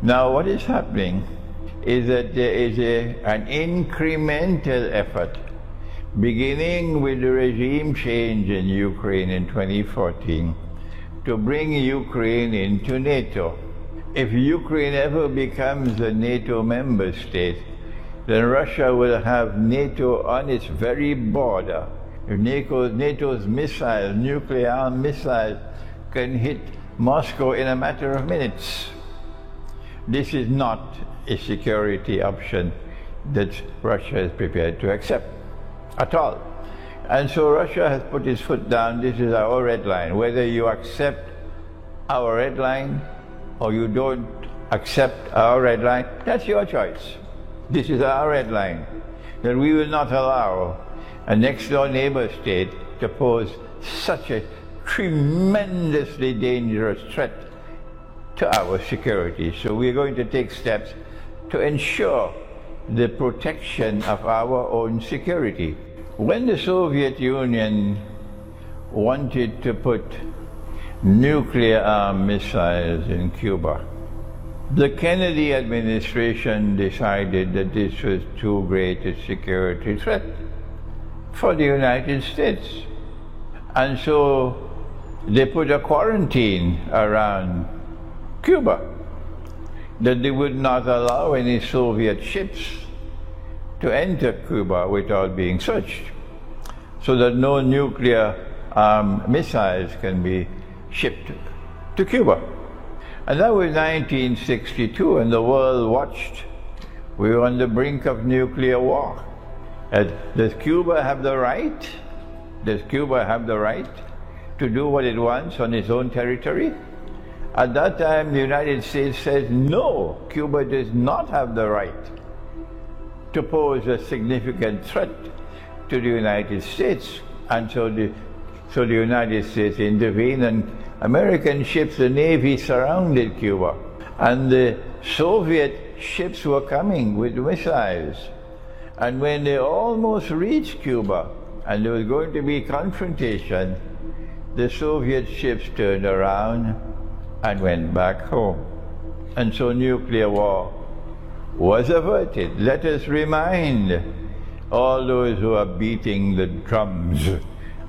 Now what is happening is that there is an incremental effort, beginning with the regime change in Ukraine in 2014, to bring Ukraine into NATO. If Ukraine ever becomes a NATO member state, then Russia will have NATO on its very border. If NATO's missiles, nuclear missiles, can hit Moscow in a matter of minutes. This is not a security option that Russia is prepared to accept at all. And so Russia has put its foot down. This is our red line. Whether you accept our red line or you don't accept our red line, that's your choice. This is our red line, that we will not allow a next-door neighbor state to pose such a tremendously dangerous threat to our security. So we're going to take steps to ensure the protection of our own security. When the Soviet Union wanted to put nuclear-armed missiles in Cuba, the Kennedy administration decided that this was too great a security threat for the United States. And so they put a quarantine around Cuba, that they would not allow any Soviet ships to enter Cuba without being searched, so that no nuclear missiles can be shipped to Cuba. And that was 1962, and the world watched. We were on the brink of nuclear war. Does Cuba have the right? Does Cuba have the right to do what it wants on its own territory? At that time, the United States says, no, Cuba does not have the right to pose a significant threat to the United States. And so the United States intervened, and American ships, the Navy, surrounded Cuba. And the Soviet ships were coming with missiles. And when they almost reached Cuba, and there was going to be confrontation, the Soviet ships turned around and went back home. And so nuclear war was averted. Let us remind all those who are beating the drums,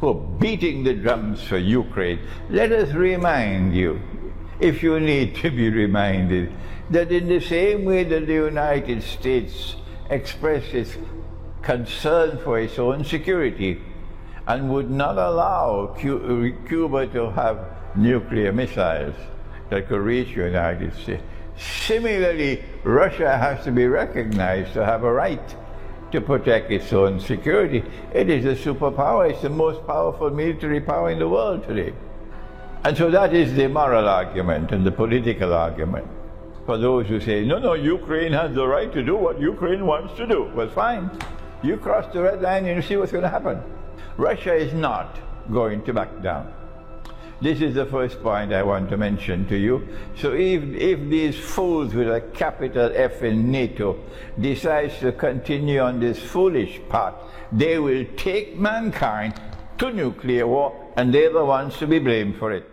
who are beating the drums for Ukraine, let us remind you, if you need to be reminded, that in the same way that the United States expressed its concern for its own security and would not allow Cuba to have nuclear missiles that could reach the United States, similarly, Russia has to be recognized to have a right to protect its own security. It is a superpower. It's the most powerful military power in the world today. And so that is the moral argument and the political argument for those who say, no, no, Ukraine has the right to do what Ukraine wants to do. Well, fine. You cross the red line and you see what's going to happen. Russia is not going to back down. This is the first point I want to mention to you. So if these fools with a capital F in NATO decides to continue on this foolish path, they will take mankind to nuclear war, and they're the ones to be blamed for it.